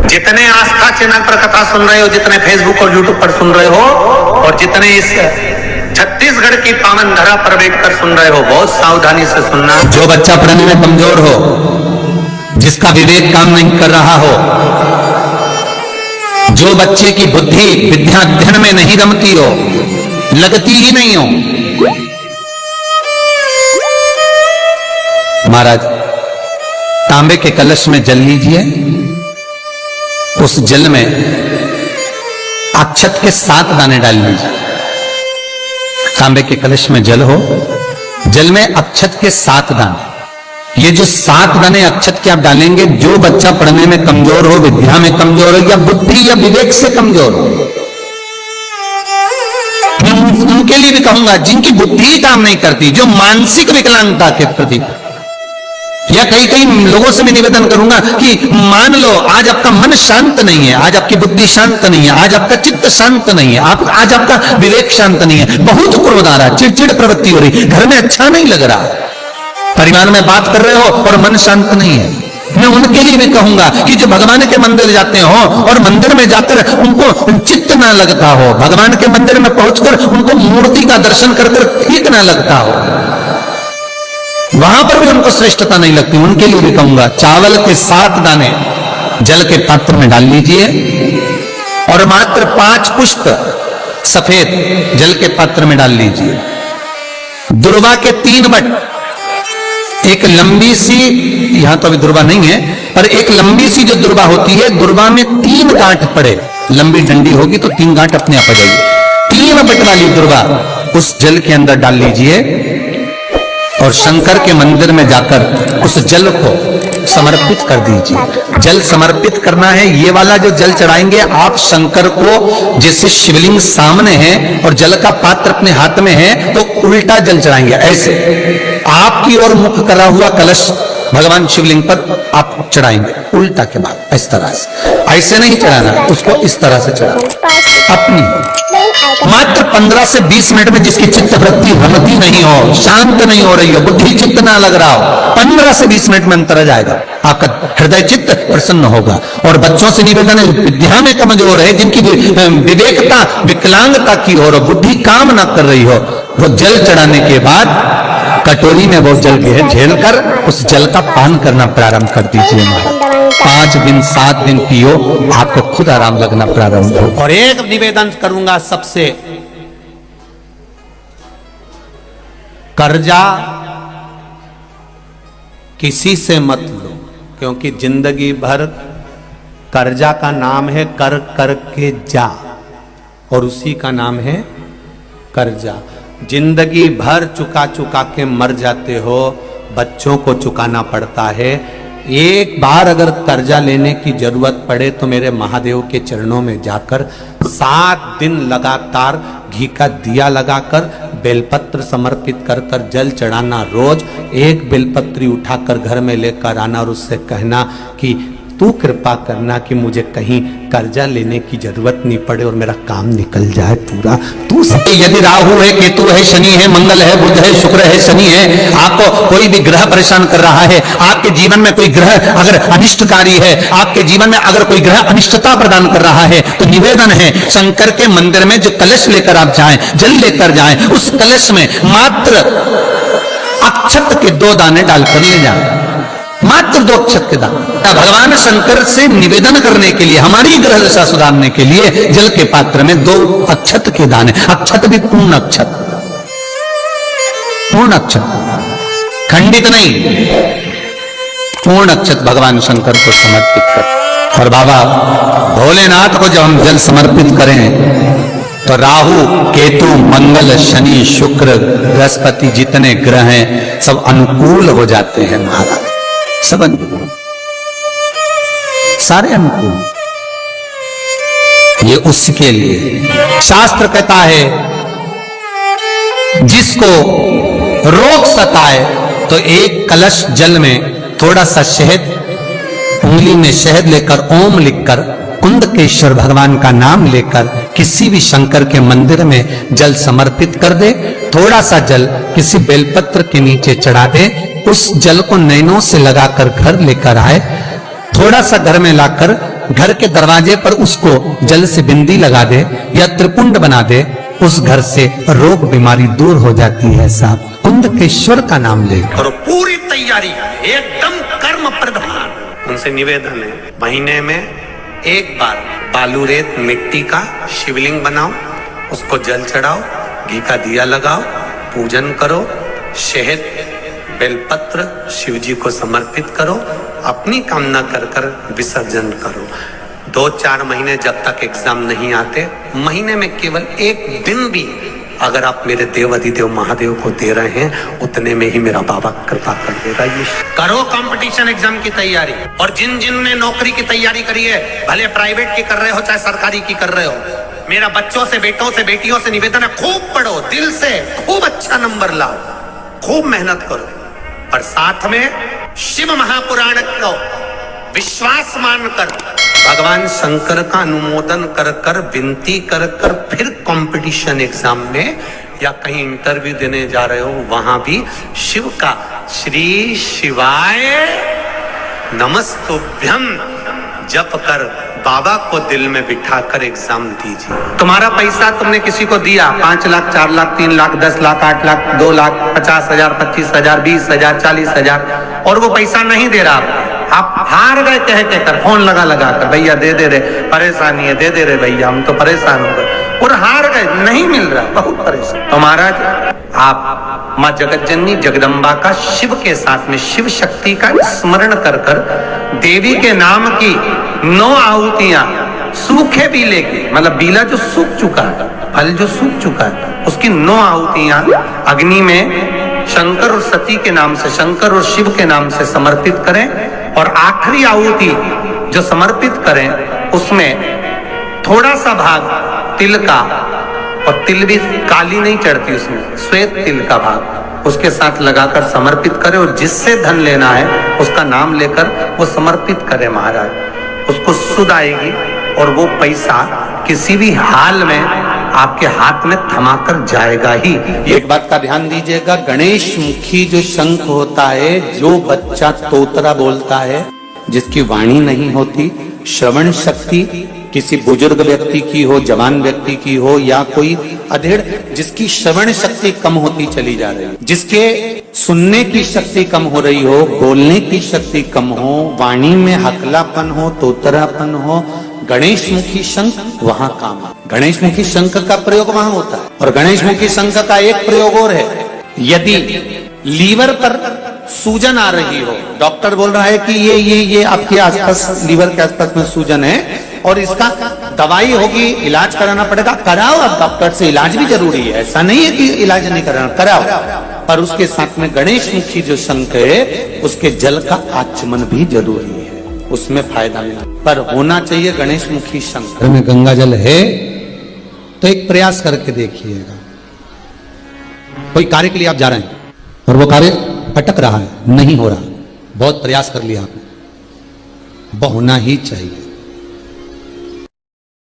जितने आस्था चैनल पर कथा सुन रहे हो, जितने फेसबुक और यूट्यूब पर सुन रहे हो, और जितने इस छत्तीसगढ़ की पावन धरा पर बैठकर सुन रहे हो, बहुत सावधानी से सुनना। जो बच्चा पढ़ने में कमजोर हो, जिसका विवेक काम नहीं कर रहा हो, जो बच्चे की बुद्धि विद्या अध्ययन में नहीं रमती हो, लगती ही नहीं हो, महाराज तांबे के कलश में जल लीजिए, उस जल में अक्षत के 7 दाने डाल लीजिए। तांबे के कलश में जल हो, जल में अक्षत के 7 दाने। ये जो 7 दाने अक्षत के आप डालेंगे, जो बच्चा पढ़ने में कमजोर हो, विद्या में कमजोर हो, या बुद्धि या विवेक से कमजोर हो, मैं उनके लिए भी कहूंगा जिनकी बुद्धि काम नहीं करती, जो मानसिक विकलांगता के प्रति, या कई लोगों से मैं निवेदन करूंगा कि मान लो आज आपका मन शांत नहीं है, आज आपकी बुद्धि शांत नहीं है, आज आपका चित्त शांत नहीं है, आज आपका विवेक शांत नहीं है, बहुत क्रोध आ रहा, चिड़चिड़ प्रवृत्ति हो रही, घर में अच्छा नहीं लग रहा, परिवार में बात कर रहे हो और मन शांत नहीं है, मैं उनके लिए भी कहूंगा कि जो भगवान के मंदिर जाते हो और मंदिर में जाकर उनको चित्त ना लगता हो, भगवान के मंदिर में पहुंचकर उनको मूर्ति का दर्शन कर ठीक ना लगता हो, वहां पर भी उनको श्रेष्ठता नहीं लगती, उनके लिए भी कहूंगा चावल के 7 दाने जल के पात्र में डाल लीजिए और मात्र 5 पुष्प सफेद जल के पात्र में डाल लीजिए। दुर्वा के 3 बट, एक लंबी सी, यहां तो अभी दुर्वा नहीं है, पर एक लंबी सी जो दुर्वा होती है, दुर्वा में 3 गांठ पड़े, लंबी डंडी होगी तो 3 गांठ अपने आप आ जाएगी। 3 बट वाली दुर्वा उस जल के अंदर डाल लीजिए और शंकर के मंदिर में जाकर उस जल को समर्पित कर दीजिए। जल समर्पित करना है, ये वाला जो जल चढ़ाएंगे आप शंकर को, जैसे शिवलिंग सामने है और जल का पात्र अपने हाथ में है, तो उल्टा जल चढ़ाएंगे, ऐसे आपकी ओर मुख करा हुआ कलश भगवान शिवलिंग पर आप चढ़ाएंगे, उल्टा के बाद इस तरह से, ऐसे नहीं चढ़ाना, उसको इस तरह से चढ़ाना। अपनी मात्र 15 से 20 मिनट में जिसकी चित्त वृत्ति रमती नहीं हो, शांत नहीं हो रही हो, बुद्धि चित्त ना लग रहा हो, 15 से 20 मिनट में अंतर आ जाएगा, आपका हृदय चित्त प्रसन्न होगा। और बच्चों से निवेदन है, विद्या में कमजोर है, जिनकी विवेकता विकलांगता की हो, बुद्धि काम ना कर रही हो, वो जल चढ़ाने के बाद कटोरी में वो जल के झेल कर उस जल का पान करना प्रारंभ कर दीजिए। 5 दिन 7 दिन पियो, आपको खुद आराम लगना प्रारंभ हो। और एक निवेदन करूंगा सबसे, कर्जा किसी से मत लो, क्योंकि जिंदगी भर कर्जा का नाम है कर कर के जा, और उसी का नाम है कर्जा। जिंदगी भर चुका चुका के मर जाते हो, बच्चों को चुकाना पड़ता है। एक बार अगर कर्जा लेने की जरूरत पड़े तो मेरे महादेव के चरणों में जाकर 7 दिन लगातार घी का दिया लगाकर बेलपत्र समर्पित कर कर जल चढ़ाना, रोज एक बेलपत्री उठाकर घर में लेकर आना और उससे कहना कि तू कृपा करना कि मुझे कहीं कर्जा लेने की जरूरत नहीं पड़े और मेरा काम निकल जाए पूरा। तू यदि राहु है, केतु है, शनि है, मंगल है, बुध है, शुक्र है, शनि है, आपको कोई भी ग्रह परेशान कर रहा है, आपके जीवन में कोई ग्रह अगर अनिष्टकारी है, आपके जीवन में अगर कोई ग्रह अनिष्टता प्रदान कर रहा है, तो निवेदन है शंकर के मंदिर में जो कलश लेकर आप जाएं, जल लेकर जाएं, उस कलश में मात्र अक्षत के 2 दाने डालकर ले जाएं, मात्र 2 अक्षत के दाने। भगवान शंकर से निवेदन करने के लिए, हमारी ग्रह दशा सुधारने के लिए जल के पात्र में 2 अक्षत के दाने, अक्षत भी पूर्ण अक्षत, पूर्ण अक्षत, खंडित नहीं, पूर्ण अक्षत भगवान शंकर को समर्पित कर। और बाबा भोलेनाथ को जब हम जल समर्पित करें तो राहु, केतु, मंगल, शनि, शुक्र, बृहस्पति, जितने ग्रह हैं सब अनुकूल हो जाते हैं महाराज, सब अनुकूल, सारे अनुकूल। ये उसके लिए शास्त्र कहता है जिसको रोग सताए तो एक कलश जल में थोड़ा सा शहद, उंगली में शहद लेकर ओम लिखकर कुंदकेश्वर भगवान का नाम लेकर किसी भी शंकर के मंदिर में जल समर्पित कर दे, थोड़ा सा जल किसी बेलपत्र के नीचे चढ़ा दे, उस जल को नैनों से लगाकर घर लेकर आए, थोड़ा सा घर में लाकर घर के दरवाजे पर उसको जल से बिंदी लगा दे या त्रिपुंड बना दे, उस घर से रोग बीमारी दूर हो जाती है साहब। कुंदकेश्वर का नाम ले और पूरी तैयारी एकदम कर्म प्रधान। उनसे निवेदन है, महीने में एक बार बालू रेत मिट्टी का शिवलिंग बनाओ, उसको जल चढ़ाओ, घी का दिया लगाओ, पूजन करो, शहद बेलपत्र शिव जी को समर्पित करो, अपनी कामना कर कर विसर्जन करो। 2-4 महीने जब तक एग्जाम नहीं आते, महीने में केवल एक दिन भी अगर आप मेरे देव अधिदेव महादेव को दे रहे हैं, उतने में ही मेरा बाबा कृपा कर देगा। ये करो कंपटीशन एग्जाम की तैयारी। और जिन जिन ने नौकरी की तैयारी करी है, भले प्राइवेट की कर रहे हो चाहे सरकारी की कर रहे हो, मेरा बच्चों से, बेटों से, बेटियों से निवेदन है, खूब पढ़ो, दिल से खूब अच्छा नंबर लाओ, खूब मेहनत करो, पर साथ में शिव महापुराण को विश्वास मानकर भगवान शंकर का अनुमोदन कर कर, विनती कर कर, फिर कंपटीशन एग्जाम में या कहीं इंटरव्यू देने जा रहे हो, वहां भी शिव का श्री शिवाय नमस्तुभ्यम जप कर बाबा को दिल में बिठा कर एग्जाम दीजिए। तुम्हारा पैसा तुमने किसी को दिया, 5 लाख, 4 लाख, 3 लाख, 10 लाख, 8 लाख, 2 लाख, 50,000, 25,000, 20,000, 40,000, और वो पैसा नहीं दे रहा, आप हार गए कह कर, फोन लगा कर, भैया दे दे रे, परेशानी है, दे दे रे भैया, हम तो परेशान हो गए, और हार गए, नहीं मिल रहा, बहुत परेशान। तो महाराज आप माँ जगत जननी जगदम्बा का शिव के साथ में शिव शक्ति का स्मरण कर कर देवी के नाम की 9 आहुतियां सूखे बीले की, मतलब बीला जो सूख चुका है, फल जो सूख चुका है, उसकी 9 आहुतियां अग्नि में शंकर और सती के नाम से, शंकर और शिव के नाम से समर्पित करें, और आखिरी आहुति जो समर्पित करें उसमें थोड़ा सा भाग तिल का, और तिल भी काली नहीं चढ़ती उसमें, श्वेत तिल का भाग उसके साथ लगाकर समर्पित करें, और जिससे धन लेना है उसका नाम लेकर वो समर्पित करें महाराज, उसको सुध आएगी, और वो पैसा किसी भी हाल में आपके हाथ में थमाकर जाएगा ही। एक बात का ध्यान दीजिएगा, गणेश मुखी जो शंख होता है, जो बच्चा तोतरा बोलता है, जिसकी वाणी नहीं होती, श्रवण शक्ति किसी बुजुर्ग व्यक्ति की हो, जवान व्यक्ति की हो, या कोई अधेड़ जिसकी श्रवण शक्ति कम होती चली जा रही है, जिसके सुनने की शक्ति कम हो रही हो, बोलने की शक्ति कम हो, वाणी में हकलापन हो, तोतरापन हो, गणेश मुखी शंख वहां काम है। गणेश मुखी शंख का प्रयोग वहां होता है। और गणेश मुखी शंख का एक प्रयोग और है, यदि लीवर पर सूजन आ रही हो, डॉक्टर बोल रहा है कि ये आपके आसपास, लीवर के आसपास में सूजन है और इसका दवाई होगी, इलाज कराना पड़ेगा, कराओ। अब डॉक्टर से इलाज भी जरूरी है, ऐसा नहीं है कि इलाज नहीं कराना, कराओ, पर उसके साथ में गणेश मुखी जो शंख है उसके जल का आचमन भी जरूरी है, उसमें फायदा मिला, पर होना चाहिए गणेश मुखी शंख। में गंगा जल है तो एक प्रयास करके देखिएगा, कोई कार्य के लिए आप जा रहे हैं और वो कार्य अटक रहा है, नहीं हो रहा, बहुत प्रयास कर लिया आपने, होना ही चाहिए।